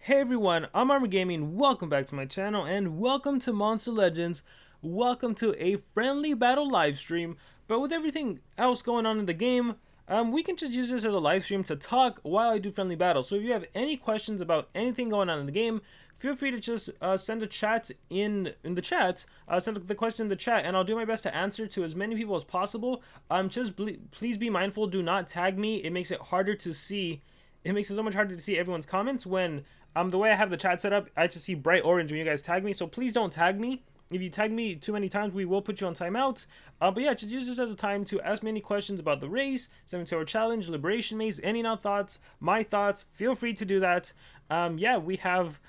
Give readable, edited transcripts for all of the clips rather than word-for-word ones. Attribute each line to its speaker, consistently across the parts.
Speaker 1: Hey everyone, I'm Armor Gaming. Welcome back to my channel and welcome to Monster Legends. Welcome to a friendly battle live stream. But with everything else going on in the game, we can just use this as a live stream to talk while I do friendly battles. So if you have any questions about anything going on in the game, feel free to just send a chat in the chat. Send the question in the chat, and I'll do my best to answer to as many people as possible. Please be mindful. Do not tag me. It makes it harder to see. It makes it so much harder to see everyone's comments when the way I have the chat set up, I just see bright orange when you guys tag me. So please don't tag me. If you tag me too many times, we will put you on timeout. But yeah, just use this as a time to ask me any questions about the race, 7-hour challenge, liberation maze, any now thoughts, my thoughts. Feel free to do that. Yeah, we have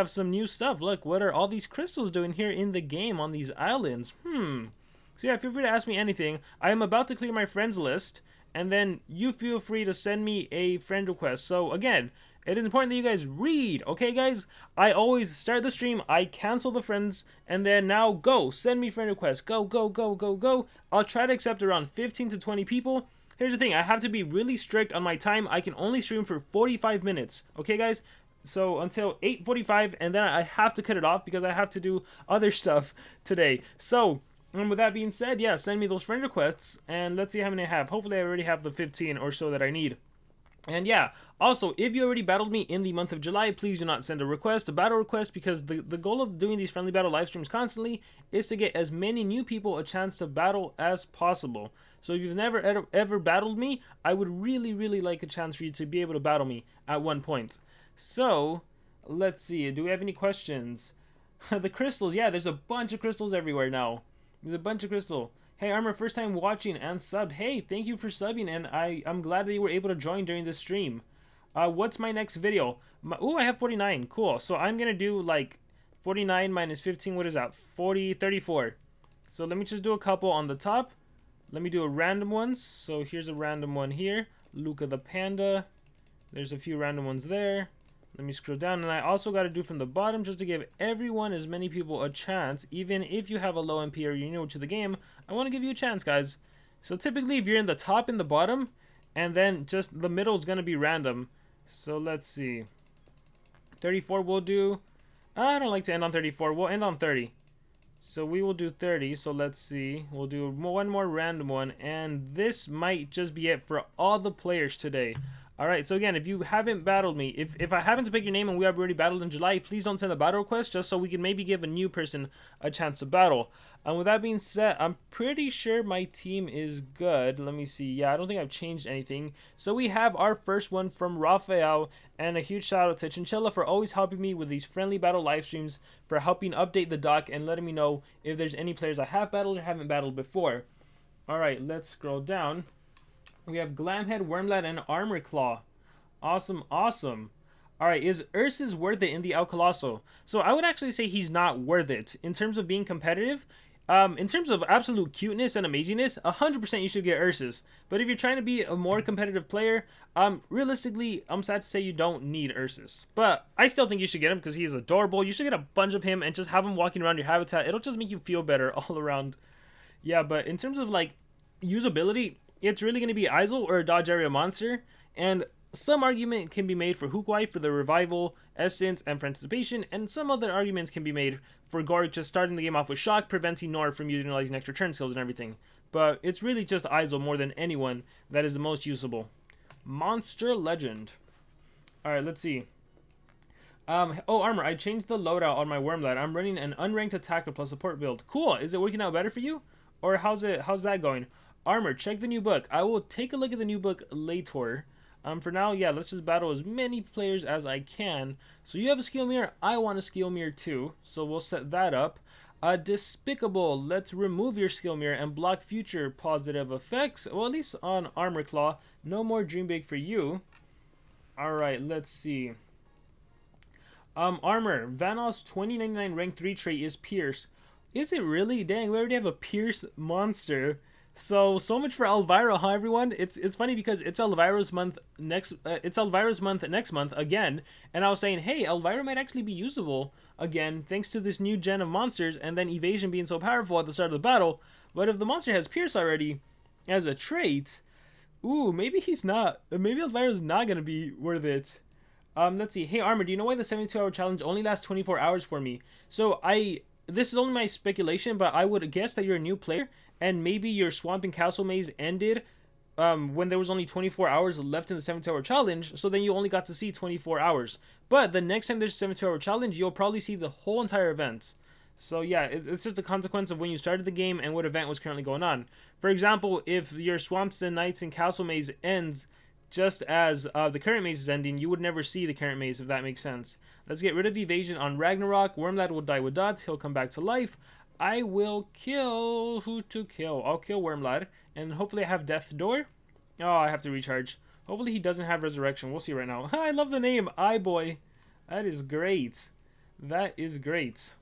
Speaker 1: some new stuff. Look, what are all these crystals doing here in the game on these islands? So yeah, feel free to ask me anything. I am about to clear my friends list, and then you feel free to send me a friend request. So again, it is important that you guys read, okay guys? I always start the stream, I cancel the friends, and then now go, send me friend requests. Go, go, go, go, go. I'll try to accept around 15 to 20 people. Here's the thing, I have to be really strict on my time. I can only stream for 45 minutes, okay guys? So until 8:45, and then I have to cut it off because I have to do other stuff today. So, and with that being said, yeah, send me those friend requests, and let's see how many I have. Hopefully I already have the 15 or so that I need. And yeah, also, if you already battled me in the month of July, please do not send a battle request, because the goal of doing these friendly battle live streams constantly is to get as many new people a chance to battle as possible. So if you've never ever battled me, I would really like a chance for you to be able to battle me at one point. So, let's see, do we have any questions? The crystals, yeah, there's a bunch of crystals everywhere now. There's a bunch of crystal. Hey Armor, first time watching and subbed. Hey, thank you for subbing, and I'm glad that you were able to join during this stream. What's my next video? Ooh, I have 49. Cool. So I'm gonna do like 49 minus 15. What is that? 34. So let me just do a couple on the top. Let me do a random ones. So here's a random one here. Luca the Panda. There's a few random ones there. Let me scroll down, and I also got to do from the bottom just to give everyone, as many people, a chance. Even if you have a low MP or you're new to the game, I want to give you a chance, guys. So typically, if you're in the top and the bottom, and then just the middle is going to be random. So let's see. 34 we'll do. I don't like to end on 34. We'll end on 30. So we will do 30. So let's see. We'll do one more random one, and this might just be it for all the players today. Alright, so again, if you haven't battled me, if I happen to pick your name and we have already battled in July, please don't send a battle request, just so we can maybe give a new person a chance to battle. And with that being said, I'm pretty sure my team is good. Let me see. Yeah, I don't think I've changed anything. So we have our first one from Raphael, and a huge shout out to Chinchilla for always helping me with these friendly battle live streams, for helping update the doc and letting me know if there's any players I have battled or haven't battled before. Alright, let's scroll down. We have Glamhead, Wormlad, and Armor Claw. Awesome, awesome. Alright, is Ursus worth it in the El Colosso? So I would actually say he's not worth it. In terms of being competitive, in terms of absolute cuteness and amazingness, 100% you should get Ursus. But if you're trying to be a more competitive player, realistically, I'm sad to say you don't need Ursus. But I still think you should get him because he is adorable. You should get a bunch of him and just have him walking around your habitat. It'll just make you feel better all around. Yeah, but in terms of like usability, it's really going to be Isol or a dodge area monster, and some argument can be made for Hookwife for the revival, essence, and for anticipation, and some other arguments can be made for Gorg just starting the game off with shock, preventing Nor from utilizing extra turn skills and everything. But it's really just Isol more than anyone that is the most usable. Monster Legend. Alright, let's see. Oh, Armor, I changed the loadout on my Wormlad. I'm running an unranked attacker plus support build. Cool. Is it working out better for you? Or how's that going? Armor, check the new book. I will take a look at the new book later. For now, yeah, let's just battle as many players as I can. So you have a skill mirror. I want a skill mirror too. So we'll set that up. Despicable. Let's remove your skill mirror and block future positive effects. Well, at least on Armor Claw. No more Dream Big for you. Alright, let's see. Armor. Vanoss 2099 rank 3 trait is Pierce. Is it really? Dang, we already have a Pierce monster. So much for Elvira, huh, everyone? It's funny because it's Elvira's month next. It's Elvira's month next month again, and I was saying, hey, Elvira might actually be usable again thanks to this new gen of monsters, and then evasion being so powerful at the start of the battle. But if the monster has Pierce already as a trait, ooh, maybe he's not. Maybe Elvira's not gonna be worth it. Let's see. Hey, Armor, do you know why the 72-hour challenge only lasts 24 hours for me? So this is only my speculation, but I would guess that you're a new player, and maybe your swamp and castle maze ended when there was only 24 hours left in the 72-hour challenge, so then you only got to see 24 hours. But the next time there's a 72-hour challenge, you'll probably see the whole entire event. So yeah, it's just a consequence of when you started the game and what event was currently going on. For example, if your Swamps and Knights and Castle Maze ends just as the current maze is ending, you would never see the current maze, if that makes sense. Let's get rid of evasion on Ragnarok. Wormlad will die with dots. He'll come back to life. I will kill... Who to kill? I'll kill Wormlad. And hopefully I have Death's Door. Oh, I have to recharge. Hopefully he doesn't have Resurrection. We'll see right now. I love the name. Boy. That is great. That is great.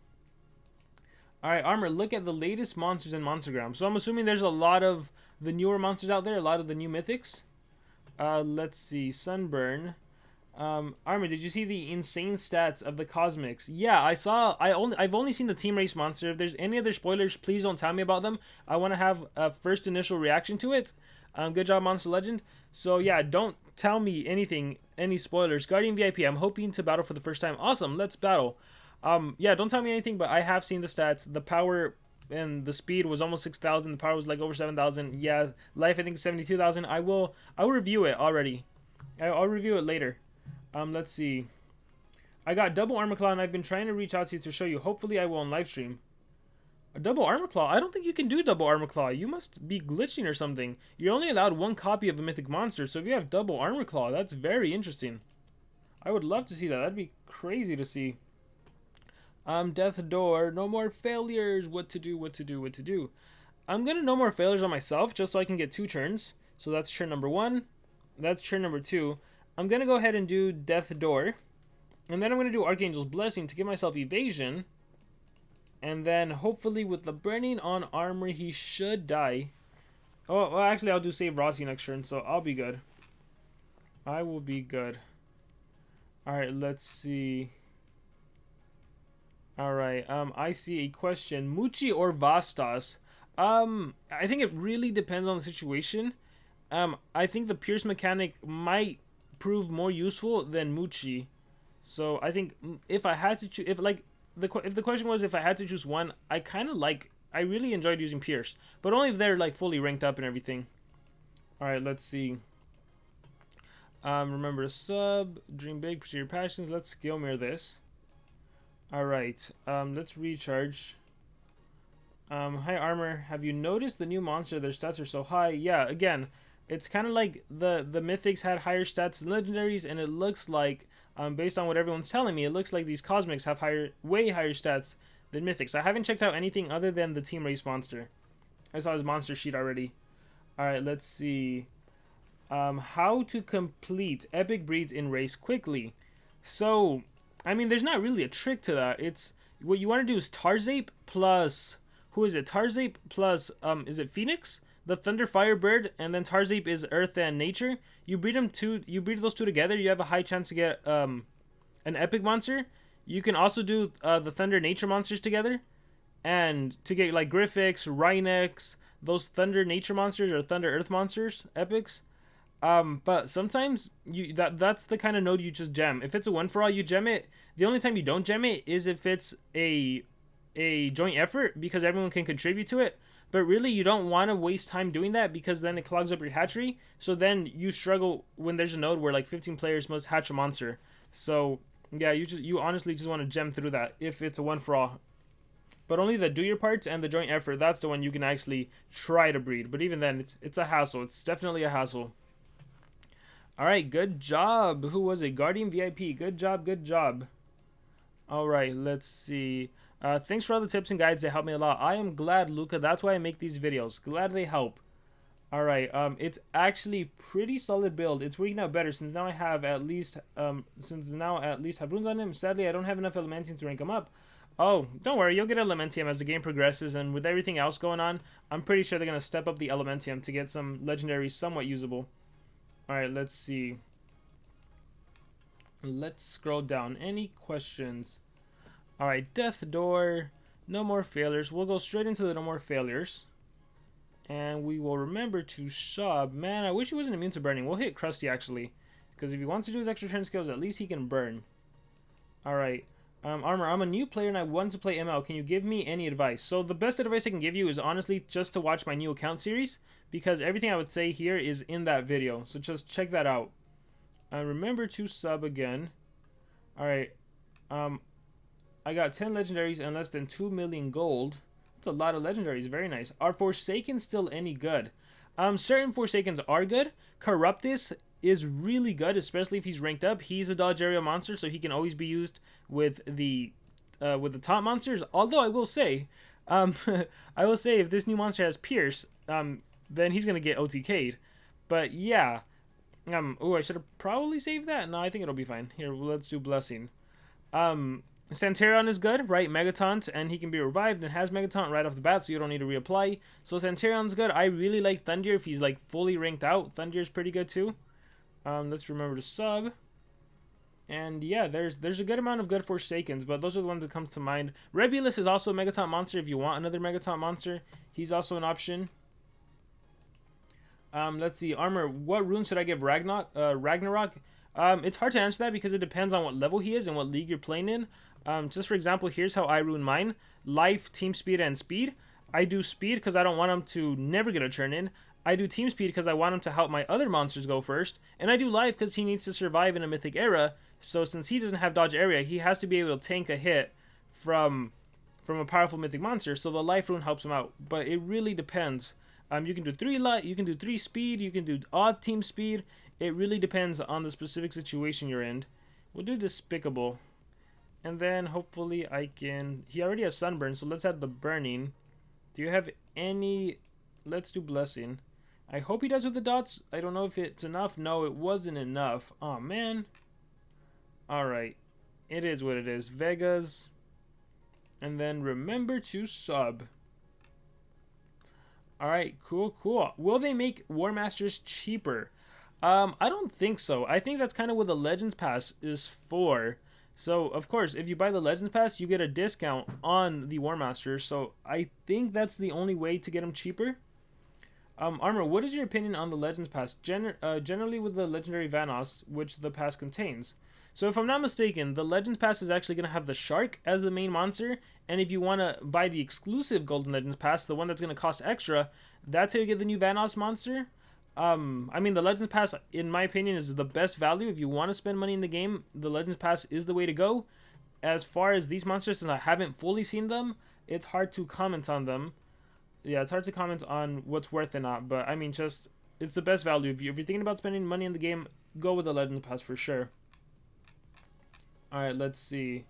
Speaker 1: Alright, Armor, look at the latest monsters in Monstergram. So I'm assuming there's a lot of the newer monsters out there. A lot of the new mythics. Let's see. Sunburn. Armor, did you see the insane stats of the Cosmics? Yeah, I saw. I've only seen the Team Race monster. If there's any other spoilers, please don't tell me about them. I want to have a first initial reaction to it. Good job, Monster Legend. So yeah, don't tell me anything, any spoilers. Guardian VIP, I'm hoping to battle for the first time. Awesome, let's battle. Yeah, don't tell me anything, but I have seen the stats. The power and the speed was almost 6,000. The power was like over 7,000. Yeah, life I think 72,000. I will review it already. I'll review it later. Let's see. I got double armor claw, and I've been trying to reach out to you to show you. Hopefully, I will on live stream. A double armor claw? I don't think you can do double armor claw. You must be glitching or something. You're only allowed one copy of a mythic monster, so if you have double armor claw, that's very interesting. I would love to see that. That'd be crazy to see. Death Door. No more failures. What to do, what to do, what to do. I'm gonna no more failures on myself, just so I can get 2 turns. So that's turn number 1. That's turn number 2. I'm gonna go ahead and do Death Door. And then I'm gonna do Archangel's Blessing to give myself evasion. And then hopefully with the Burning on Armor, he should die. Oh, well, actually I'll do Save Rossi next turn, so I'll be good. I will be good. Alright, let's see. Alright, I see a question. Muchi or Vastas? I think it really depends on the situation. I think the Pierce mechanic might prove more useful than Muchi. So I think if I had to choose, if the question was if I had to choose one, I really enjoyed using Pierce, but only if they're like fully ranked up and everything. All right, let's see. Remember to sub, dream big, pursue your passions. Let's skill mirror this. All right, let's recharge. Hi Armor, have you noticed the new monster? Their stats are so high. Yeah, again, it's kind of like the mythics had higher stats than legendaries, and it looks like, based on what everyone's telling me, it looks like these cosmics have way higher stats than mythics. I haven't checked out anything other than the Team Race monster. I saw his monster sheet already. All right, let's see. How to complete epic breeds in race quickly. So, I mean, there's not really a trick to that. It's what you want to do is Tarzape plus, who is it? Tarzape plus is it Phoenix? The Thunder Firebird, and then Tarzape is Earth and Nature. You breed those two together, you have a high chance to get an epic monster. You can also do the Thunder Nature monsters together, and to get like Griffix, Rhynex, those Thunder Nature monsters or Thunder Earth monsters, epics. But sometimes that's the kind of node you just gem. If it's a one for all, you gem it. The only time you don't gem it is if it's a joint effort, because everyone can contribute to it. But really, you don't want to waste time doing that, because then it clogs up your hatchery. So then you struggle when there's a node where like 15 players must hatch a monster. So yeah, you honestly just want to gem through that if it's a one for all. But only the do your parts and the joint effort, that's the one you can actually try to breed. But even then, it's a hassle. It's definitely a hassle. Alright, good job. Who was it? Guardian VIP. Good job, good job. Alright, let's see. Thanks for all the tips and guides. They help me a lot. I am glad, Luca. That's why I make these videos. Glad they help. Alright, it's actually pretty solid build. It's working out better since now I have at least have runes on him. Sadly, I don't have enough Elementium to rank him up. Oh, don't worry, you'll get Elementium as the game progresses, and with everything else going on, I'm pretty sure they're going to step up the Elementium to get some legendaries somewhat usable. Alright, let's see. Let's scroll down. Any questions? Alright, Death Door. No more failures. We'll go straight into the no more failures. And we will remember to sub. Man, I wish he wasn't immune to burning. We'll hit Krusty, actually. Because if he wants to do his extra turn skills, at least he can burn. Alright. Armor, I'm a new player and I want to play ML. Can you give me any advice? So the best advice I can give you is honestly just to watch my new account series, because everything I would say here is in that video. So just check that out. Remember to sub again. Alright. I got 10 legendaries and less than 2 million gold. That's a lot of legendaries. Very nice. Are Forsakens still any good? Certain Forsakens are good. Corruptus is really good, especially if he's ranked up. He's a dodge area monster, so he can always be used with the top monsters. Although I will say, if this new monster has Pierce, then he's gonna get OTK'd. But yeah, oh, I should have probably saved that. No, I think it'll be fine. Here, let's do Blessing. Santerion is good, right? Megataunt, and he can be revived and has Megataunt right off the bat, so you don't need to reapply. So Santerion's good. I really like Thunder if he's like fully ranked out. Thunder's pretty good too. Let's remember to sub. And yeah, there's a good amount of good Forsakens, but those are the ones that comes to mind. Rebulus is also a Megataunt monster if you want another Megataunt monster. He's also an option. Let's see, Armor, what rune should I give Ragnarok? It's hard to answer that because it depends on what level he is and what league you're playing in. Just for example, here's how I rune mine. Life, Team Speed, and Speed. I do Speed because I don't want him to never get a turn in. I do Team Speed because I want him to help my other monsters go first. And I do Life because he needs to survive in a Mythic era. So since he doesn't have dodge area, he has to be able to tank a hit from a powerful Mythic monster. So the Life rune helps him out. But it really depends. You can do 3 Life, you can do 3 Speed, you can do odd Team Speed. It really depends on the specific situation you're in. We'll do Despicable. And then hopefully I can... He already has Sunburn, so let's add the Burning. Do you have any... Let's do Blessing. I hope he does with the dots. I don't know if it's enough. No, it wasn't enough. Oh, man. Alright. It is what it is. Vegas. And then remember to sub. Alright, cool. Will they make War Masters cheaper? I don't think so. I think that's kind of what the Legends Pass is for. So, of course, if you buy the Legends Pass, you get a discount on the War Master. So, I think that's the only way to get them cheaper. Armor, what is your opinion on the Legends Pass? Generally with the Legendary Vanoss, which the pass contains. So, if I'm not mistaken, the Legends Pass is actually going to have the Shark as the main monster. And if you want to buy the exclusive Golden Legends Pass, the one that's going to cost extra, that's how you get the new Vanoss monster. I mean, the Legends Pass, in my opinion, is the best value. If you want to spend money in the game, the Legends Pass is the way to go. As far as these monsters, since I haven't fully seen them, it's hard to comment on them. Yeah, it's hard to comment on what's worth and not, but I mean, just, it's the best value. If you're thinking about spending money in the game, go with the Legends Pass for sure. Alright, let's see.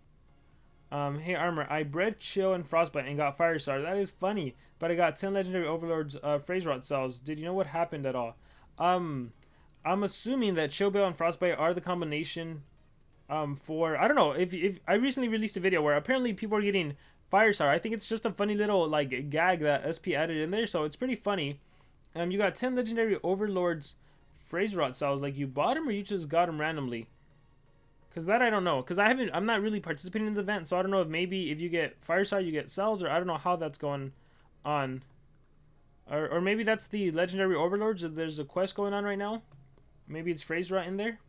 Speaker 1: Hey Armor, I bred Chill and Frostbite and got Firestar. That is funny, but I got 10 Legendary Overlords Phrase Rot cells. Did you know what happened at all? I'm assuming that Chillbell and Frostbite are the combination for, I don't know, if I recently released a video where apparently people are getting Firestar. I think it's just a funny little like gag that SP added in there, so it's pretty funny. You got 10 Legendary Overlords Phrase Rot cells. Like, you bought them or you just got them randomly? Because that I don't know. Because I'm not really participating in the event, so I don't know if maybe if you get Firestar, you get cells, or I don't know how that's going on. Or maybe that's the Legendary Overlords. There's a quest going on right now. Maybe it's Phrase Rot in there.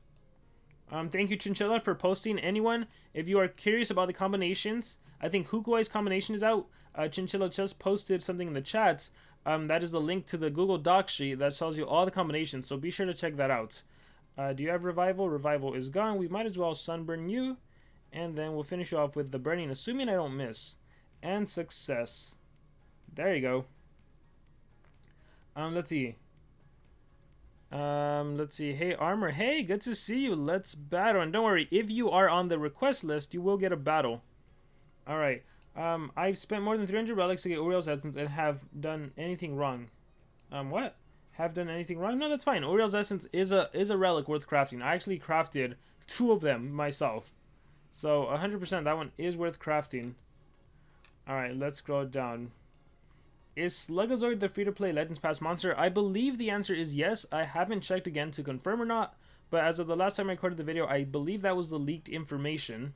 Speaker 1: Thank you, Chinchilla, for posting. Anyone, if you are curious about the combinations, I think Hukuai's combination is out. Chinchilla just posted something in the chat. That is the link to the Google Doc sheet that tells you all the combinations, so be sure to check that out. Do you have Revival? Revival is gone. We might as well Sunburn you. And then we'll finish off with the Burning, assuming I don't miss. And Success. There you go. Let's see. Hey, Armor. Hey, good to see you. Let's battle. And don't worry, if you are on the request list, you will get a battle. Alright. I've spent more than 300 relics to get Uriel's Essence and have done anything wrong. What? Have done anything wrong? No, that's fine. Uriel's Essence is a relic worth crafting. I actually crafted 2 of them myself. So 100% that one is worth crafting. Alright, let's scroll down. Is Slugazoid the free-to-play Legends Pass monster? I believe the answer is yes. I haven't checked again to confirm or not. But as of the last time I recorded the video, I believe that was the leaked information.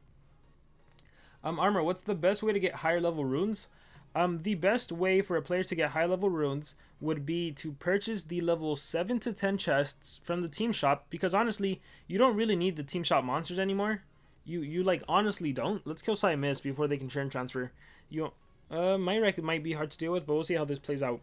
Speaker 1: Armor, what's the best way to get higher level runes? The best way for a player to get high level runes would be to purchase the level 7 to 10 chests from the team shop, because honestly, you don't really need the team shop monsters anymore. You like honestly don't. Let's kill Siamis before they can churn transfer. You my record might be hard to deal with, but we'll see how this plays out.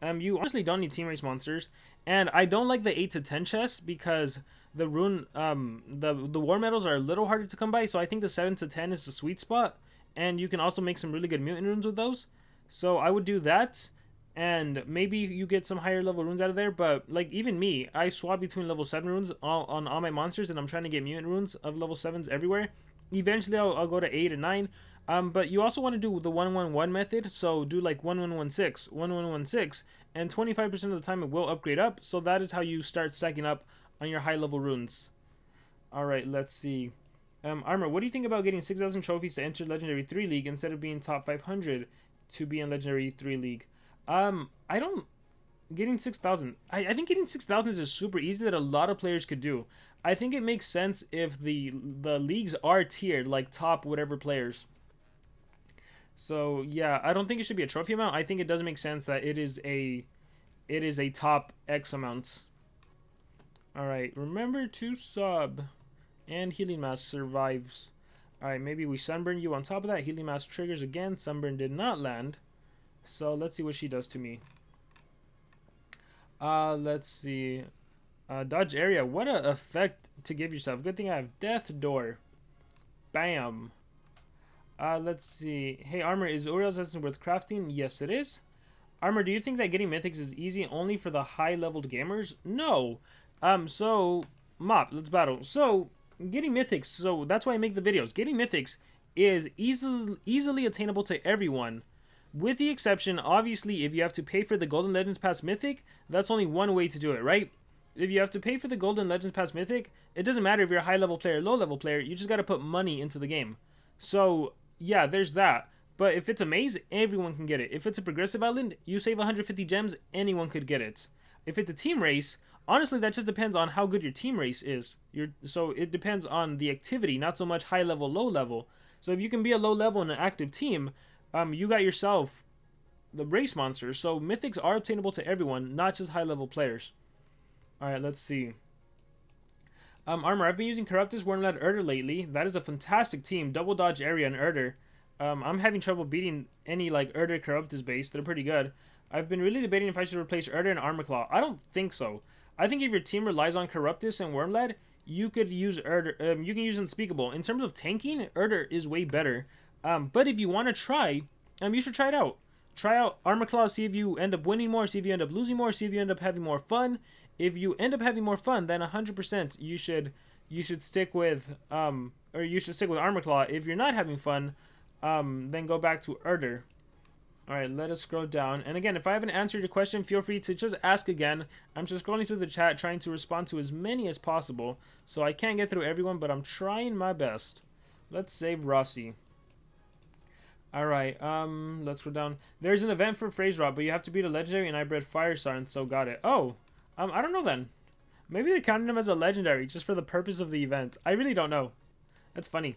Speaker 1: You honestly don't need team race monsters, and I don't like the 8 to 10 chests because the rune the war medals are a little harder to come by. So I think the 7 to 10 is the sweet spot, and you can also make some really good mutant runes with those. So I would do that, and maybe you get some higher level runes out of there. But like even me, I swap between level 7 runes on all my monsters, and I'm trying to get mutant runes of level 7s everywhere. Eventually I'll go to 8 and 9. But you also want to do the 111 method, so do like 1116, 1116, and 25% of the time it will upgrade up. So that is how you start stacking up on your high level runes. Alright, let's see. Armor, what do you think about getting 6,000 trophies to enter Legendary 3 League instead of being top 500 to be in Legendary 3 League? I don't... Getting 6,000. I think getting 6,000 is super easy that a lot of players could do. I think it makes sense if the leagues are tiered, like top whatever players. So yeah, I don't think it should be a trophy amount. I think it does make sense that it is a top X amount. Alright, remember to sub. And Healing Mask survives. Alright, maybe we sunburn you on top of that. Healing Mask triggers again. Sunburn did not land. So let's see what she does to me. Let's see. Dodge area. What a effect to give yourself. Good thing I have Death Door. Bam. Let's see. Hey, Armor, is Uriel's Essence worth crafting? Yes, it is. Armor, do you think that getting mythics is easy only for the high-leveled gamers? No. So, Mop, let's battle. So, getting mythics, so that's why I make the videos. Getting mythics is easily attainable to everyone. With the exception, obviously, if you have to pay for the Golden Legends Pass Mythic, that's only one way to do it, right? If you have to pay for the Golden Legends Pass Mythic, it doesn't matter if you're a high-level player or low-level player, you just gotta put money into the game. So, yeah, there's that. But if it's a maze, everyone can get it. If it's a progressive island, you save 150 gems, anyone could get it. If it's a team race, honestly, that just depends on how good your team race is. So it depends on the activity, not so much high level, low level. So if you can be a low level in an active team, you got yourself the race monster. So mythics are obtainable to everyone, not just high level players. Alright, let's see. Armor, I've been using Corruptus, Wormlad, Urder lately. That is a fantastic team. Double dodge area and Urder. I'm having trouble beating any like Urder Corruptus base. They're pretty good. I've been really debating if I should replace Urder and Armor Claw. I don't think so. I think if your team relies on Corruptus and Wormlad, you could use Urder. You can use Unspeakable. In terms of tanking, Urder is way better. But if you want to try, you should try it out. Try out Armor Claw, see if you end up winning more, see if you end up losing more, see if you end up having more fun. If you end up having more fun, then 100% you should stick with Armor Claw. If you're not having fun, then go back to Urder. Alright, let us scroll down. And again, if I haven't answered your question, feel free to just ask again. I'm just scrolling through the chat, trying to respond to as many as possible. So I can't get through everyone, but I'm trying my best. Let's save Rossi. Alright, let's go down. There's an event for Phrase Rot, but you have to beat a legendary, and I bred Firestar, and so got it. Oh, I don't know then. Maybe they're counting him as a legendary, just for the purpose of the event. I really don't know. That's funny.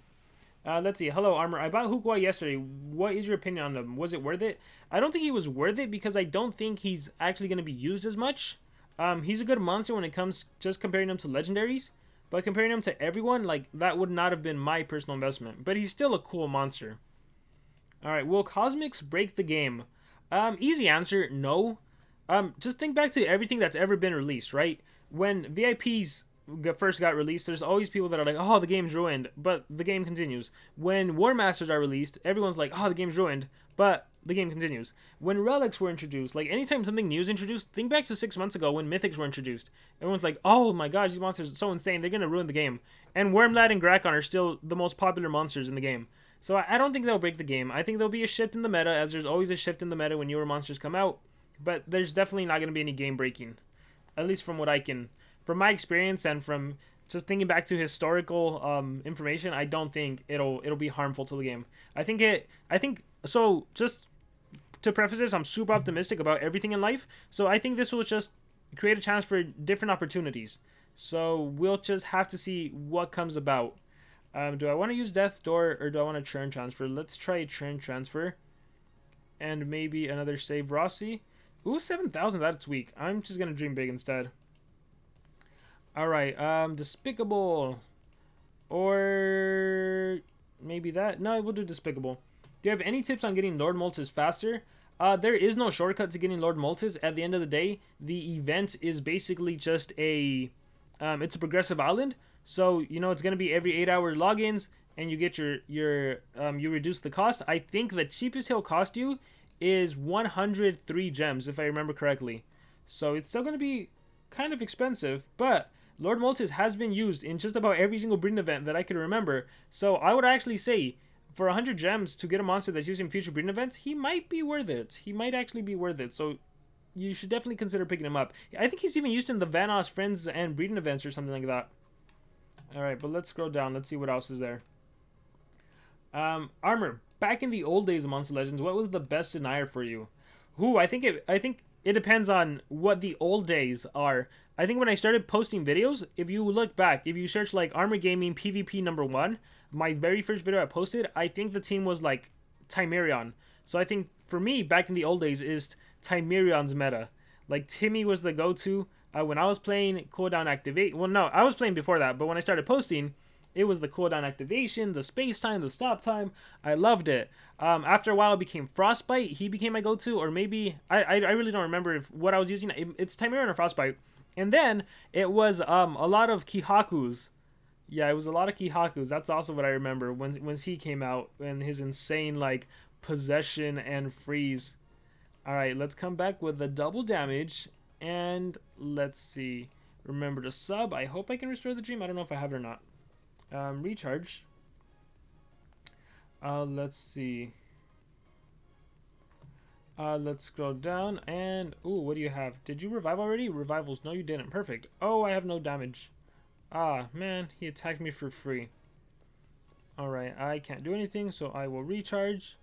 Speaker 1: Let's see. Hello, Armor. I bought Hukwa yesterday. What is your opinion on him? Was it worth it? I don't think he was worth it because I don't think he's actually going to be used as much. He's a good monster when it comes just comparing him to legendaries. But comparing him to everyone, like, that would not have been my personal investment. But he's still a cool monster. Alright, will Cosmics break the game? Easy answer, no. Just think back to everything that's ever been released, right? When VIPs first got released, there's always people that are like, oh, the game's ruined, but the game continues. When War Masters are released, everyone's like, oh, the game's ruined, but the game continues. When relics were introduced, like anytime something new is introduced, think back to 6 months ago when mythics were introduced. Everyone's like, oh my gosh, these monsters are so insane, they're gonna ruin the game. And Wormlad and Grakon are still the most popular monsters in the game. So I don't think they'll break the game. I think there'll be a shift in the meta, as there's always a shift in the meta when newer monsters come out. But there's definitely not gonna be any game breaking. At least from what I can, from my experience and from just thinking back to historical information, I don't think it'll be harmful to the game. I think so. Just to preface this, I'm super optimistic about everything in life. So I think this will just create a chance for different opportunities. So we'll just have to see what comes about. Do I want to use Death Door or do I want to churn transfer? Let's try churn transfer. and maybe another save Rossi. Ooh, 7,000, that's weak. I'm just gonna dream big instead. Alright, Despicable. Or maybe that. No, we'll do Despicable. Do you have any tips on getting Lord Moltres faster? There is no shortcut to getting Lord Moltres. At the end of the day, the event is basically just a... it's a progressive island. So, you know, it's going to be every 8-hour logins, and you get you reduce the cost. I think the cheapest he'll cost you is 103 gems, if I remember correctly. So, it's still going to be kind of expensive, but Lord Moltres has been used in just about every single breeding event that I could remember. So, I would actually say, for 100 gems to get a monster that's used in future breeding events, he might be worth it. He might actually be worth it. So, you should definitely consider picking him up. I think he's even used in the Vanoss Friends and breeding events or something like that. Alright, but let's scroll down. Let's see what else is there. Armor. Back in the old days of Monster Legends, what was the best denier for you? I think it depends on what the old days are. I think when I started posting videos, if you look back, if you search like Armor Gaming PvP #1, my very first video I posted, I think the team was like Timerion. So I think for me, back in the old days, is Timerion's meta. Like Timmy was the go-to. When I was playing cooldown activate, well, no, I was playing before that, but when I started posting, it was the cooldown activation, the space time, the stop time. I loved it. After a while, it became Frostbite. He became my go-to, or maybe I really don't remember what I was using. It's Timerion or Frostbite, and then it was a lot of Kihakus. Yeah, it was a lot of Kihakus. That's also what I remember when he came out and his insane like possession and freeze. All right, let's come back with the double damage. And let's see. Remember to sub. I hope I can restore the dream. I don't know if I have it or not. Recharge. Let's see. Let's scroll down. And, ooh, what do you have? Did you revive already? Revivals. No, you didn't. Perfect. Oh, I have no damage. Ah, man. He attacked me for free. Alright, I can't do anything, so I will recharge.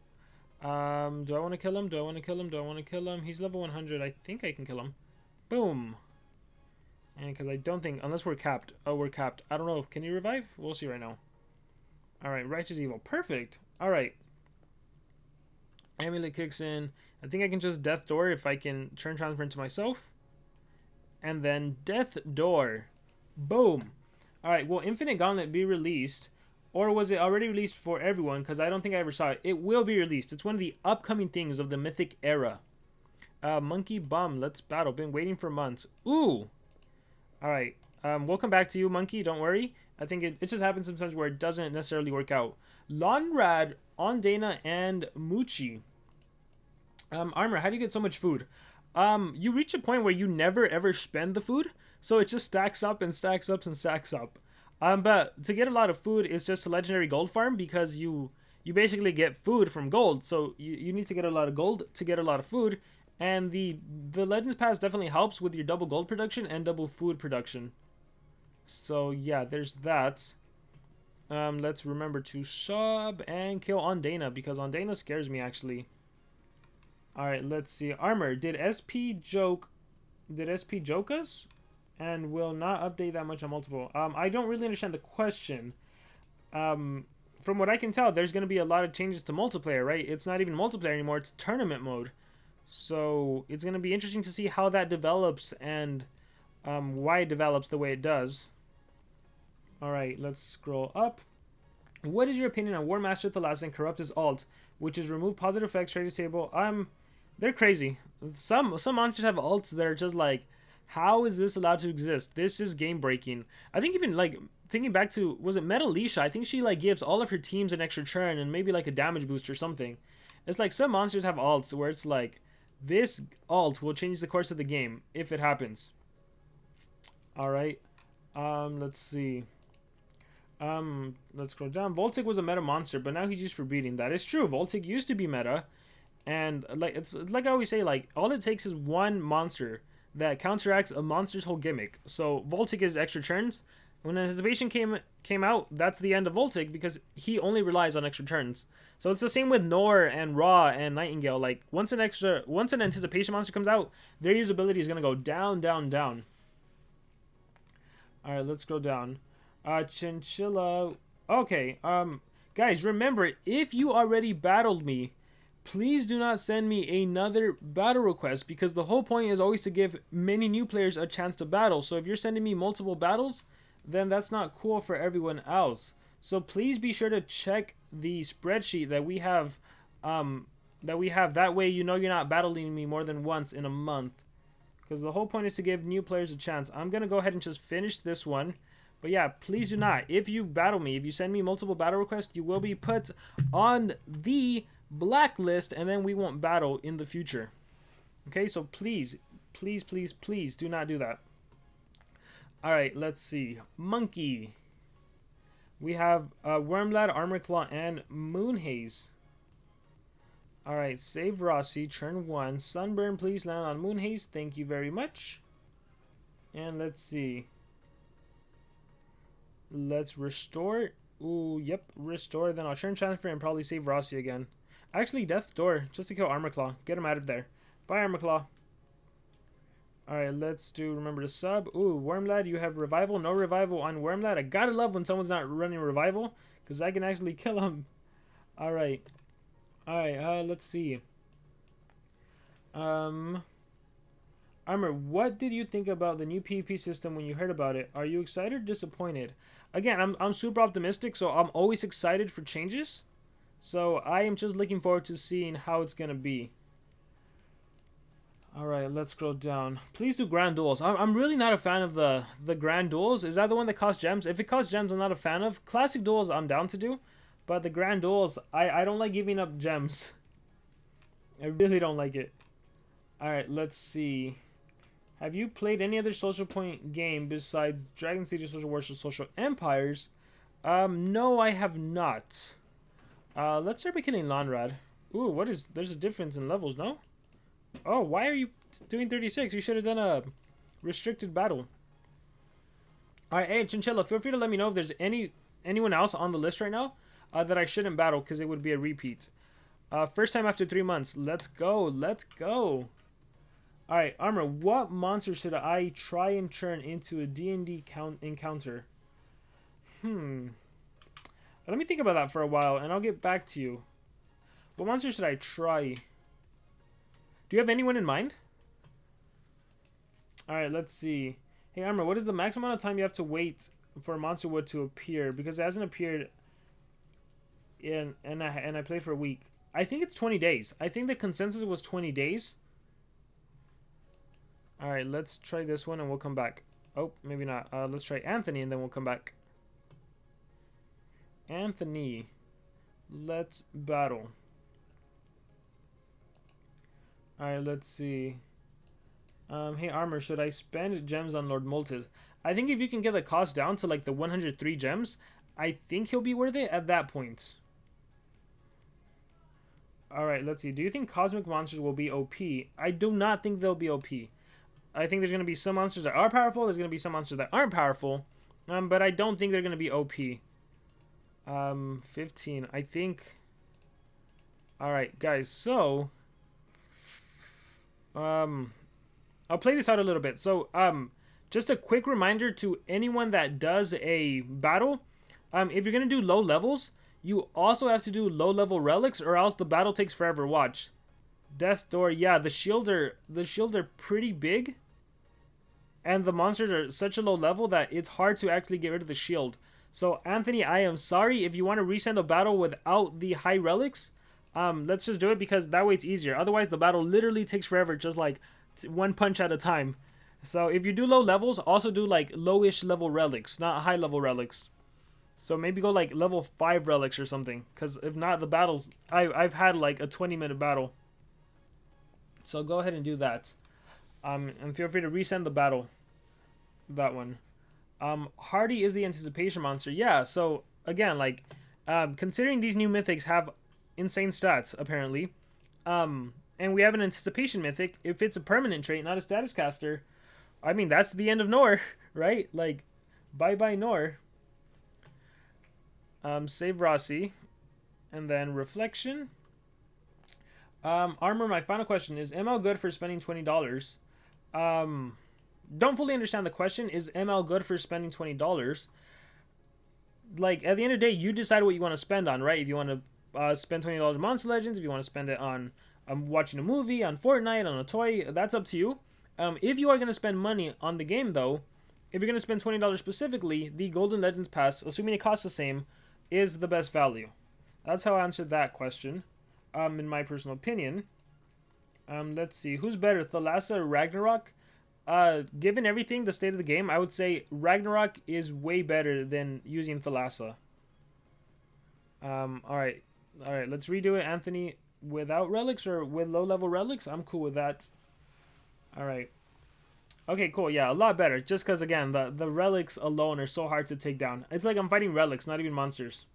Speaker 1: Do I want to kill him? Do I want to kill him? Do I want to kill him? He's level 100. I think I can kill him. Boom. And because I don't think, unless we're capped. Oh, we're capped. I don't know. Can you revive? We'll see right now. Alright, Righteous Evil. Perfect. Alright. Amulet kicks in. I think I can just Death Door if I can turn transfer into myself. And then Death Door. Boom. Alright, will Infinite Gauntlet be released? Or was it already released for everyone? Because I don't think I ever saw it. It will be released. It's one of the upcoming things of the Mythic era. Monkey Bum, let's battle. Been waiting for months. Ooh. Alright. We'll come back to you, Monkey. Don't worry. I think it just happens sometimes where it doesn't necessarily work out. Lonrad, Ondana, and Muchi. Armor, how do you get so much food? You reach a point where you never ever spend the food. So it just stacks up and stacks up and stacks up. But to get a lot of food is just a legendary gold farm because you basically get food from gold. So you need to get a lot of gold to get a lot of food. And the Legends Pass definitely helps with your double gold production and double food production. So yeah, there's that. Let's remember to sub and kill Ondana because Ondana scares me actually. Alright, let's see. Armor, did SP joke us? And will not update that much on multiple. I don't really understand the question. From what I can tell, there's going to be a lot of changes to multiplayer, right? It's not even multiplayer anymore, it's tournament mode. So it's going to be interesting to see how that develops and why it develops the way it does. Alright, let's scroll up. What is your opinion on War Master Thalas and Corrupt's alt, which is remove positive effects, trade table? They're crazy. Some monsters have alts that are just like, how is this allowed to exist? This is game breaking. I think even like thinking back to, was it Metalisha? I think she like gives all of her teams an extra turn and maybe like a damage boost or something. It's like some monsters have alts where it's like, this alt will change the course of the game if it happens. Alright. Let's see. Let's scroll down. Voltic was a meta monster, but now he's used for breeding. That is true. Voltic used to be meta. And like it's like I always say, like all it takes is one monster that counteracts a monster's whole gimmick. So Voltic is extra turns. When Anticipation came out, that's the end of Voltic because he only relies on extra turns. So it's the same with Nor and Ra and Nightingale. Like once an Anticipation monster comes out, their usability is gonna go down, down, down. All right, let's scroll down. Chinchilla. Okay. Guys, remember if you already battled me, please do not send me another battle request, because the whole point is always to give many new players a chance to battle. So if you're sending me multiple battles, then that's not cool for everyone else. So please be sure to check the spreadsheet that we have. That way you know you're not battling me more than once in a month. Because the whole point is to give new players a chance. I'm going to go ahead and just finish this one. But yeah, please do not. If you battle me, if you send me multiple battle requests, you will be put on the blacklist, and then we won't battle in the future. Okay, so please, please, please, please do not do that. Alright, let's see. Monkey. We have Wormlad, Armorclaw, and Moonhaze. Alright, save Rossi, turn 1. Sunburn, please land on Moonhaze. Thank you very much. And let's see. Let's restore. Ooh, yep, restore. Then I'll turn transfer and probably save Rossi again. Actually, Death's Door, just to kill Armorclaw. Get him out of there. Bye, Armorclaw. Alright, let's do remember to sub. Ooh, Wormlad, you have revival. No revival on Wormlad. I gotta love when someone's not running revival, because I can actually kill him. Alright. Alright, let's see. Armor, what did you think about the new PvP system when you heard about it? Are you excited or disappointed? Again, I'm super optimistic, so I'm always excited for changes. So I am just looking forward to seeing how it's gonna be. Alright, let's scroll down. Please do Grand Duels. I'm really not a fan of the Grand Duels. Is that the one that costs gems? If it costs gems, I'm not a fan of. Classic Duels, I'm down to do. But the Grand Duels, I don't like giving up gems. I really don't like it. Alright, let's see. Have you played any other Social Point game besides Dragon City, Social Wars, or Social Empires? No, I have not. Let's start by killing Lonrad. Ooh, what is... There's a difference in levels, no? Oh, why are you doing 36? You should have done a restricted battle. Alright, hey, Chinchilla, feel free to let me know if there's anyone else on the list right now that I shouldn't battle, because it would be a repeat. First time after 3 months. Let's go. Let's go. Alright, Armor, what monster should I try and turn into a D&D encounter? Let me think about that for a while, and I'll get back to you. What monster should I try? Do you have anyone in mind? Alright, let's see. Hey, Armor, what is the maximum amount of time you have to wait for a monster wood to appear? Because it hasn't appeared and I played for a week. I think it's 20 days. I think the consensus was 20 days. Alright, let's try this one and we'll come back. Oh, maybe not. Let's try Anthony and then we'll come back. Anthony. Let's battle. Alright, let's see. Hey, Armor, should I spend gems on Lord Moltes? I think if you can get the cost down to like the 103 gems, I think he'll be worth it at that point. Alright, let's see. Do you think cosmic monsters will be OP? I do not think they'll be OP. I think there's going to be some monsters that are powerful. There's going to be some monsters that aren't powerful. But I don't think they're going to be OP. 15. I think... Alright, guys. So... I'll play this out a little bit. So, just a quick reminder to anyone that does a battle. If you're going to do low levels, you also have to do low level relics or else the battle takes forever. Watch. Death Door. Yeah, the shield are pretty big. And the monsters are such a low level that it's hard to actually get rid of the shield. So, Anthony, I am sorry. If you want to resend a battle without the high relics, let's just do it because that way it's easier. Otherwise, the battle literally takes forever, just like one punch at a time. So if you do low levels, also do like lowish level relics, not high level relics. So maybe go like level 5 relics or something. Because if not, the battles, I've had like a 20-minute battle. So go ahead and do that. And feel free to resend the battle. That one. Hardy is the anticipation monster. Yeah, so again, like, considering these new mythics have insane stats, apparently. And we have an anticipation mythic. If it's a permanent trait, not a status caster, I mean, that's the end of Nor, right? Like, bye-bye Nor. Save Rossi. And then Reflection. Armor, my final question. Is ML good for spending $20? Don't fully understand the question. Is ML good for spending $20? Like, at the end of the day, you decide what you want to spend on, right? If you want to spend $20 on Monster Legends, if you want to spend it on watching a movie, on Fortnite, on a toy, that's up to you. If you are going to spend money on the game, though, if you're going to spend $20 specifically, the Golden Legends Pass, assuming it costs the same, is the best value. That's how I answered that question, in my personal opinion. Let's see, who's better, Thalassa or Ragnarok? Given everything, the state of the game, I would say Ragnarok is way better than using Thalassa. Alright, let's redo it, Anthony. Without relics or with low-level relics? I'm cool with that. Alright. Okay, cool. Yeah, a lot better. Just because, again, the relics alone are so hard to take down. It's like I'm fighting relics, not even monsters.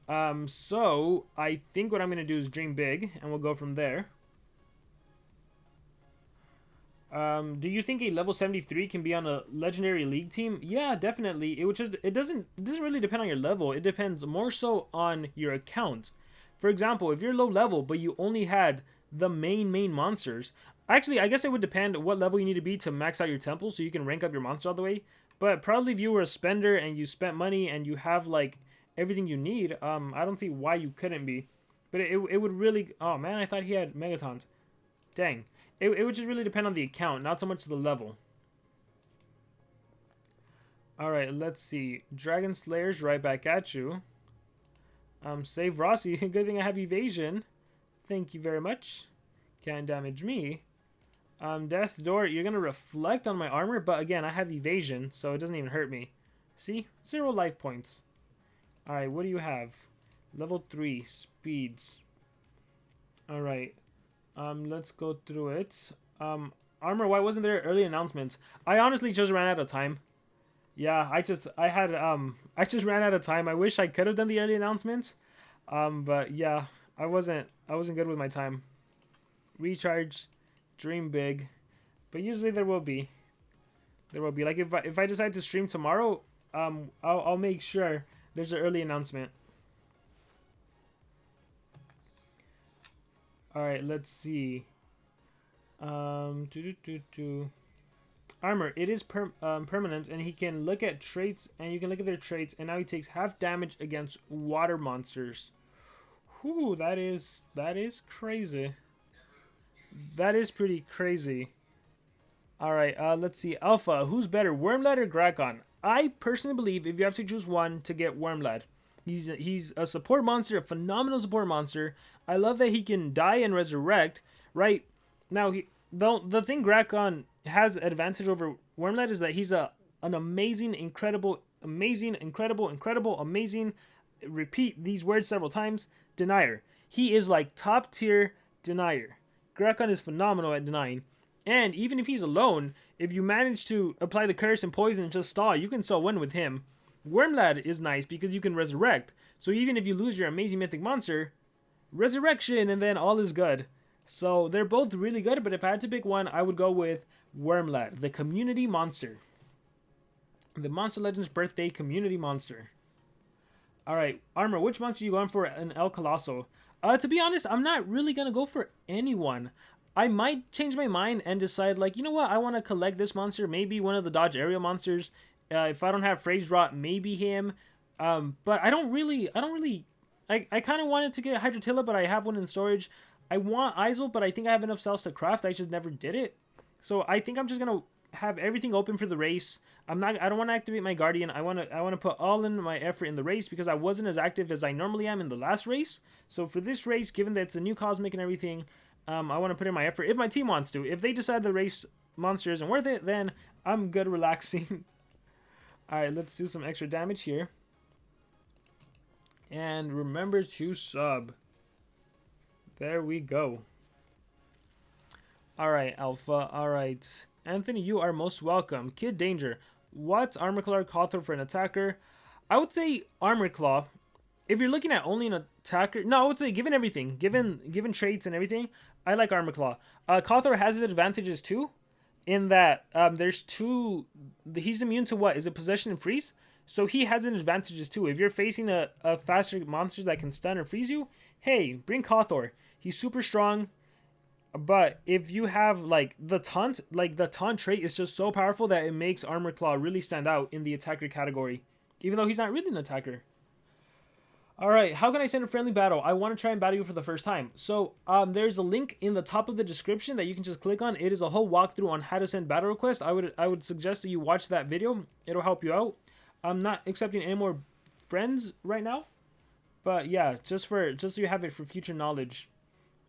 Speaker 1: So, I think what I'm going to do is dream big, and we'll go from there. Do you think a level 73 can be on a legendary league team? Yeah, definitely. It doesn't really depend on your level. It depends more so on your account. For example, if you're low level, but you only had the main monsters. Actually, I guess it would depend what level you need to be to max out your temple so you can rank up your monster all the way. But probably if you were a spender and you spent money and you have, like, everything you need, I don't see why you couldn't be. But it would really... Oh, man, I thought he had Megatons. Dang. It would just really depend on the account, not so much the level. Alright, let's see. Dragon Slayer's right back at you. Save Rossi. Good thing I have evasion. Thank you very much. Can't damage me. Death Door, you're going to reflect on my armor, but again, I have evasion, so it doesn't even hurt me. See? 0 life points. Alright, what do you have? Level 3, speeds. Alright. Let's go through it. Armor, why wasn't there early announcements? I honestly just ran out of time. Yeah, I just ran out of time. I wish I could have done the early announcements. But yeah, I wasn't good with my time. Recharge, dream big, but usually there will be. Like if I decide to stream tomorrow, I'll make sure there's an early announcement. All right, let's see. Armor, it is permanent, and he can look at traits, and you can look at their traits, and now he takes half damage against water monsters. Whew, that is crazy. That is pretty crazy. Alright, let's see. Alpha, who's better, Wormlad or Grakon? I personally believe if you have to choose one, to get Wormlad. He's a support monster, a phenomenal support monster. I love that he can die and resurrect, right? Now, the thing Grakon has advantage over Wormlad is that he's an amazing, incredible, repeat these words several times, denier. He is like top tier denier. Grakon is phenomenal at denying. And even if he's alone, if you manage to apply the curse and poison and just stall, you can still win with him. Wormlad is nice because you can resurrect. So even if you lose your amazing mythic monster, resurrection and then all is good. So they're both really good, but if I had to pick one, I would go with Wormlad, the community monster. The Monster Legends birthday community monster. Alright, Armor, which monster are you going for in El Colosso? To be honest, I'm not really going to go for anyone. I might change my mind and decide, like, you know what, I want to collect this monster, maybe one of the Dodge Aerial monsters. If I don't have Phrase Rot, maybe him. But I kind of wanted to get Hydrotilla, but I have one in storage. I want Isol, but I think I have enough cells to craft. I just never did it. So I think I'm just going to have everything open for the race. I don't want to activate my Guardian. I want to put all in my effort in the race because I wasn't as active as I normally am in the last race. So for this race, given that it's a new Cosmic and everything, I want to put in my effort if my team wants to. If they decide the race monster isn't worth it, then I'm good relaxing. Alright, let's do some extra damage here. And remember to sub. There we go. Alright, Alpha. Alright. Anthony, you are most welcome. Kid Danger. What's Armor Claw or Cawthor for an attacker? I would say Armor Claw. If you're looking at only an attacker... No, I would say given everything. Given traits and everything, I like Armor Claw. Cawthor has its advantages too. In that there's two... He's immune to what? Is it Possession and Freeze? So he has an advantages too. If you're facing a faster monster that can stun or freeze you, hey, bring Cawthor. He's super strong. But if you have like the taunt trait is just so powerful that it makes Armor Claw really stand out in the attacker category. Even though he's not really an attacker. All right, how can I send a friendly battle? I want to try and battle you for the first time. So there's a link in the top of the description that you can just click on. It is a whole walkthrough on how to send battle requests. I would suggest that you watch that video. It'll help you out. I'm not accepting any more friends right now, but yeah, just so you have it for future knowledge.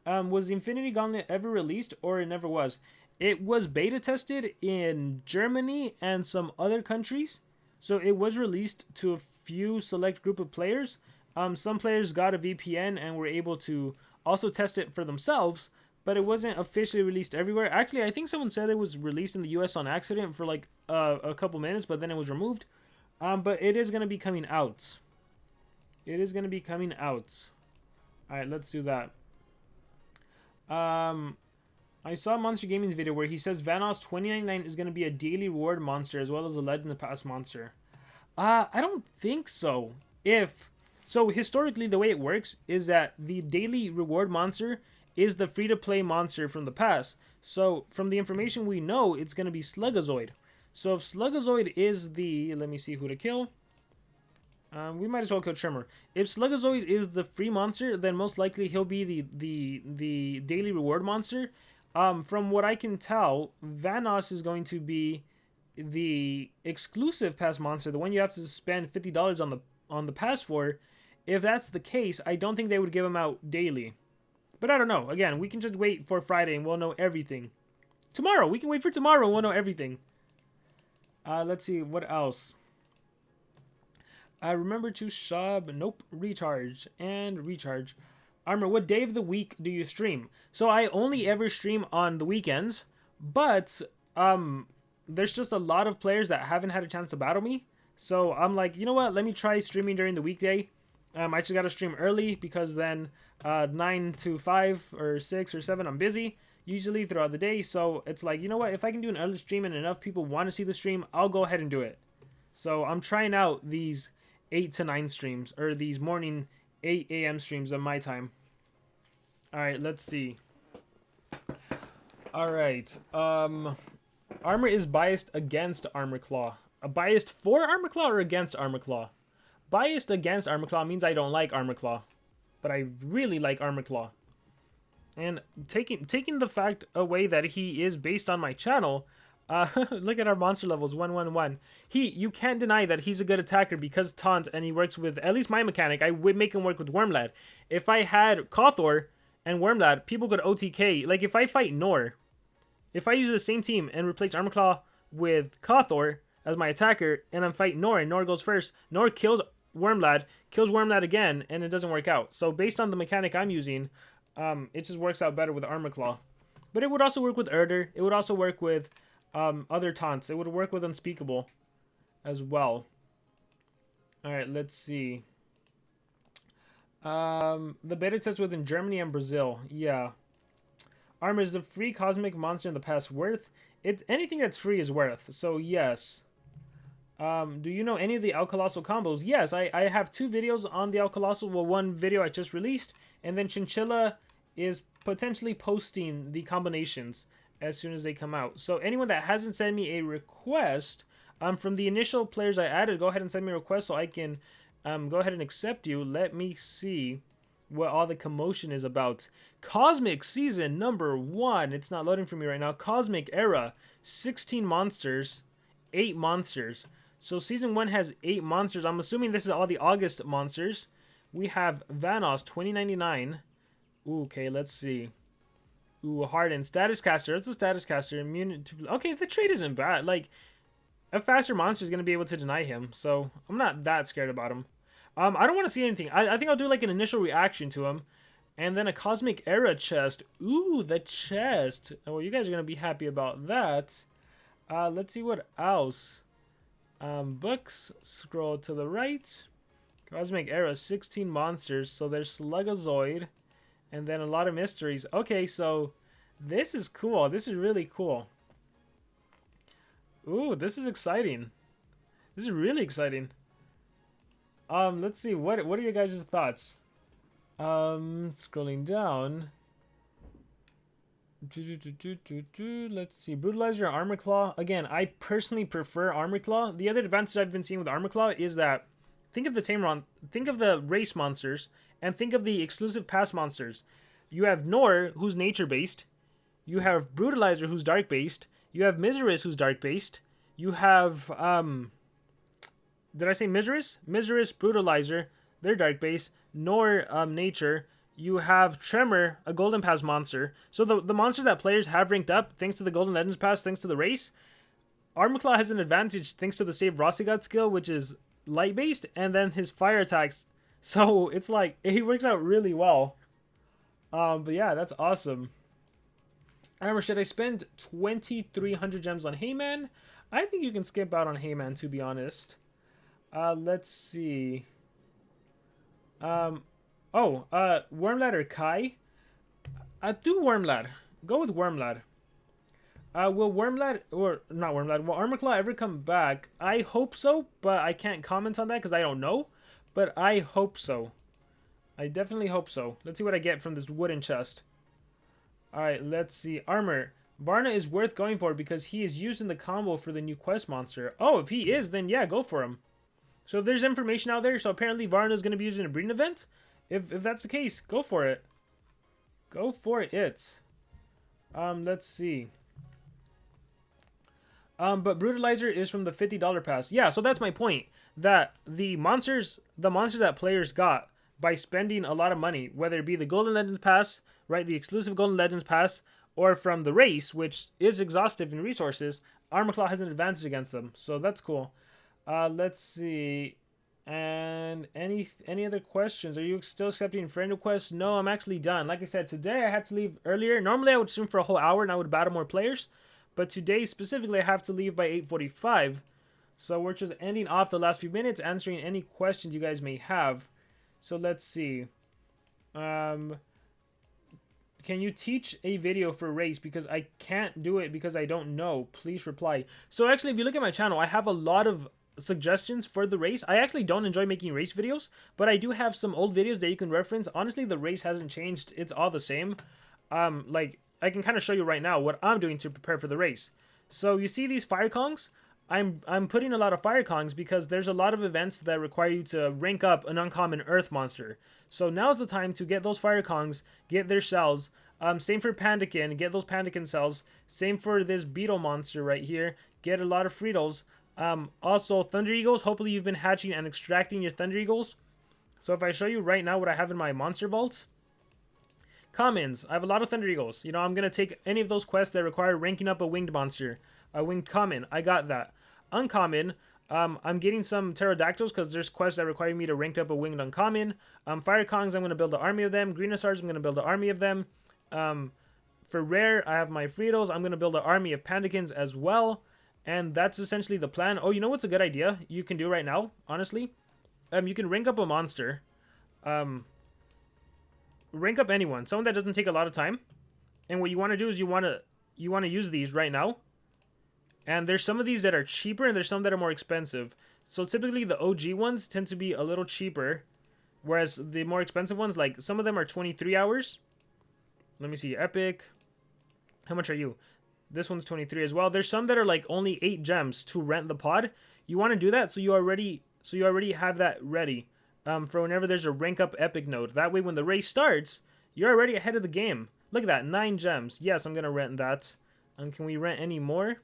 Speaker 1: Was the Infinity Gauntlet ever released, or it never was? It was beta tested in Germany and some other countries, so it was released to a few select group of players. Some players got a VPN and were able to also test it for themselves, but it wasn't officially released everywhere. Actually, I think someone said it was released in the US on accident for like a couple minutes, but then it was removed. But it is going to be coming out. It is going to be coming out. All right, let's do that. I saw Monster Gaming's video where he says Vanoss 2099 is going to be a daily reward monster as well as a Legend Pass monster. I don't think so. So historically, the way it works is that the daily reward monster is the free-to-play monster from the past. So from the information we know, it's going to be Slugazoid. So if Slugazoid is the... Let me see who to kill. We might as well kill Tremor. If Slugazoid is the free monster, then most likely he'll be the daily reward monster. From what I can tell, Vanoss is going to be the exclusive pass monster, the one you have to spend $50 on the pass for. If that's the case, I don't think they would give him out daily. But I don't know. Again, we can just wait for Friday and we'll know everything. Tomorrow! We can wait for tomorrow and we'll know everything. Let's see, what else? Remember to sub, nope, recharge, and recharge. Armor, what day of the week do you stream? So I only ever stream on the weekends, but there's just a lot of players that haven't had a chance to battle me. So I'm like, you know what, let me try streaming during the weekday. I just gotta stream early because then 9 to 5 or 6 or 7 I'm busy usually throughout the day. So it's like, you know what, if I can do an early stream and enough people want to see the stream, I'll go ahead and do it. So I'm trying out these 8 to 9 streams, or these morning 8 a.m. streams on my time. Alright, let's see. Alright, Armor is biased against Armor Claw. Biased for Armor Claw or against Armor Claw? Biased against Armor Claw means I don't like Armor Claw, but I really like Armor Claw. And taking the fact away that he is based on my channel, look at our monster levels, 111. You can't deny that he's a good attacker because taunt, and he works with, at least my mechanic, I would make him work with Wormlad. If I had Kothor and Wormlad, people could OTK. Like if I fight Nor, if I use the same team and replace Armor Claw with Kothor as my attacker, and I'm fighting Nor, and Nor goes first, Nor kills Wormlad again, and it doesn't work out. So based on the mechanic I'm using, it just works out better with Armor Claw. But it would also work with Erder. It would also work with other taunts. It would work with Unspeakable as well. Alright, let's see. The beta test within Germany and Brazil. Yeah. Armor, is the free cosmic monster in the past worth? Anything that's free is worth. So yes. Do you know any of the Alcolossal combos? Yes, I have 2 videos on the Alcolossal. Well, one video I just released, and then Chinchilla is potentially posting the combinations as soon as they come out. So anyone that hasn't sent me a request, from the initial players I added, go ahead and send me a request so I can go ahead and accept you. Let me see what all the commotion is about. Cosmic Season number 1. It's not loading for me right now. Cosmic Era, 16 monsters, 8 monsters. So Season 1 has 8 monsters. I'm assuming this is all the August monsters. We have Vanoss, 2099. Ooh, okay, let's see. Ooh, Harden. Status Caster. It's a Status Caster. Immune to... Okay, the trade isn't bad. Like, a faster monster is going to be able to deny him. So, I'm not that scared about him. I don't want to see anything. I think I'll do, like, an initial reaction to him. And then a Cosmic Era chest. Ooh, the chest. Oh, well, you guys are going to be happy about that. Let's see what else. Books. Scroll to the right. Cosmic Era, 16 monsters. So, there's Slugazoid. And then a lot of mysteries. Okay, so this is cool. This is really cool. Ooh, this is exciting. This is really exciting. Let's see. What are your guys' thoughts? Scrolling down. Let's see. Brutalizer, Armor Claw. Again, I personally prefer Armor Claw. The other advantage I've been seeing with Armor Claw is that think of the think of the race monsters, and think of the exclusive pass monsters. You have Nor, who's nature based. You have Brutalizer, who's dark based. You have Miseris, who's dark based. You have did I say Miseris? Miseris, Brutalizer, they're dark based. Nor nature. You have Tremor, a Golden Pass monster. So the monster that players have ranked up thanks to the Golden Legends Pass, thanks to the race, Armorclaw has an advantage thanks to the Save Rossigat skill, which is light based, and then his fire attacks. So it's like, it works out really well. But yeah, that's awesome. Armor, should I spend 2,300 gems on Heyman? I think you can skip out on Heyman, to be honest. Let's see. Wormlad or Kai? Do Wormlad. Go with Wormlad. Will Wormlad, or not Wormlad, will Armorclaw ever come back? I hope so, but I can't comment on that because I don't know. But I hope so. I definitely hope so. Let's see what I get from this wooden chest. Alright, let's see. Armor. Varna is worth going for because he is used in the combo for the new quest monster. Oh, if he is, then yeah, go for him. So if there's information out there, so apparently Varna is going to be used in a breeding event. If that's the case, go for it. Go for it. Let's see. But Brutalizer is from the $50 pass. Yeah, so that's my point. That the monsters that players got by spending a lot of money, whether it be the Golden Legends Pass, right, the exclusive Golden Legends Pass, or from the race, which is exhaustive in resources, Armorclaw has an advantage against them. So that's cool. Let's see. And any other questions? Are you still accepting friend requests? No, I'm actually done. Like I said, today I had to leave earlier. Normally I would stream for a whole hour and I would battle more players. But today specifically I have to leave by 8:45. So we're just ending off the last few minutes, answering any questions you guys may have. So let's see. Can you teach a video for race? Because I can't do it because I don't know. Please reply. So actually, if you look at my channel, I have a lot of suggestions for the race. I actually don't enjoy making race videos, but I do have some old videos that you can reference. Honestly, the race hasn't changed. It's all the same. Like, I can kind of show you right now what I'm doing to prepare for the race. So you see these fire kongs? I'm putting a lot of fire kongs because there's a lot of events that require you to rank up an uncommon earth monster. So now's the time to get those fire kongs, get their cells. Same for Pandakin, get those Pandakin cells. Same for this beetle monster right here, get a lot of Friedels. Also Thunder Eagles, hopefully you've been hatching and extracting your Thunder Eagles. So if I show you right now what I have in my monster vault. Commons, I have a lot of Thunder Eagles. You know, I'm going to take any of those quests that require ranking up a winged monster. A winged common, I got that. Uncommon, I'm getting some pterodactyls because there's quests that require me to rank up a winged uncommon. Fire kongs, I'm going to build an army of them. Greenosards, I'm going to build an army of them. For rare, I have my Friedels. I'm going to build an army of Pandakins as well. And that's essentially the plan. Oh, you know what's a good idea you can do right now, honestly? You can rank up a monster. Rank up anyone. Someone that doesn't take a lot of time. And what you want to do is you want to use these right now. And there's some of these that are cheaper and there's some that are more expensive. So typically the OG ones tend to be a little cheaper. Whereas the more expensive ones, like some of them are 23 hours. Let me see. Epic. How much are you? This one's 23 as well. There's some that are like only 8 gems to rent the pod. You want to do that so you already have that ready for whenever there's a rank up epic node. That way when the race starts, you're already ahead of the game. Look at that. 9 gems. Yes, I'm going to rent that. Can we rent any more?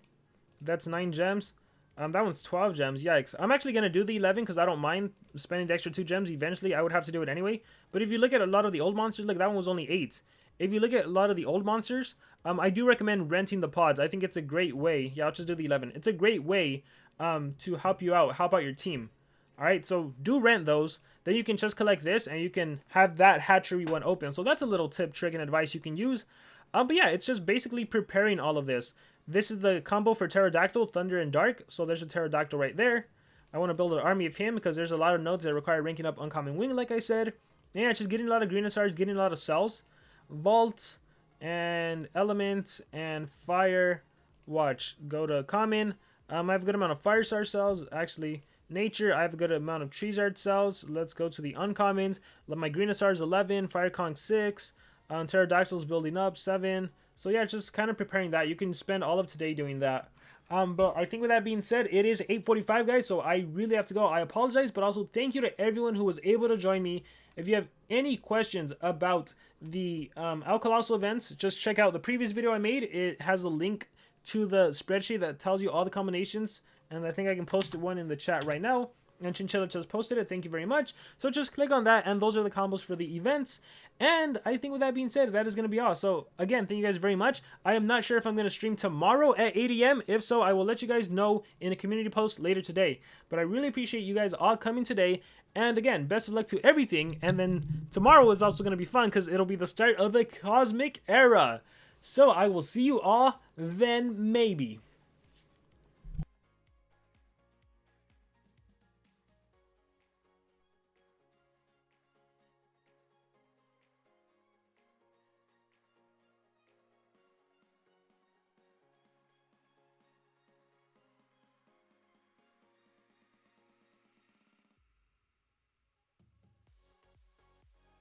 Speaker 1: That's 9 gems. That one's 12 gems. Yikes. I'm actually going to do the 11 because I don't mind spending the extra 2 gems. Eventually, I would have to do it anyway. But if you look at a lot of the old monsters, like that one was only 8. If you look at a lot of the old monsters, I do recommend renting the pods. I think it's a great way. Yeah, I'll just do the 11. It's a great way to help you out, help out your team. Alright, so do rent those. Then you can just collect this and you can have that hatchery one open. So that's a little tip, trick, and advice you can use. But yeah, it's just basically preparing all of this. This is the combo for Pterodactyl, Thunder, and Dark. So there's a Pterodactyl right there. I want to build an army of him because there's a lot of nodes that require ranking up Uncommon Wing, like I said. Yeah, it's just getting a lot of Greenosards, getting a lot of cells. Vault, and Element, and Fire. Watch, go to Common. I have a good amount of Fire Star cells. Actually, Nature, I have a good amount of Treesard cells. Let's go to the Uncommons. Let my Greenosards 11, Fire Kong 6. Pterodactyls building up 7. So yeah, just kind of preparing that. You can spend all of today doing that. But I think with that being said, it is 8:45, guys, so I really have to go. I apologize, but also thank you to everyone who was able to join me. If you have any questions about the El Colossal events, just check out the previous video I made. It has a link to the spreadsheet that tells you all the combinations, and I think I can post one in the chat right now. And Chinchilla just posted it. Thank you very much. So just click on that, and those are the combos for the events. And I think with that being said, that is going to be all. So again, thank you guys very much. I am not sure if I'm going to stream tomorrow at 8 a.m. If so, I will let you guys know in a community post later today. But I really appreciate you guys all coming today. And again, best of luck to everything. And then tomorrow is also going to be fun because it'll be the start of the Cosmic Era. So I will see you all then, maybe.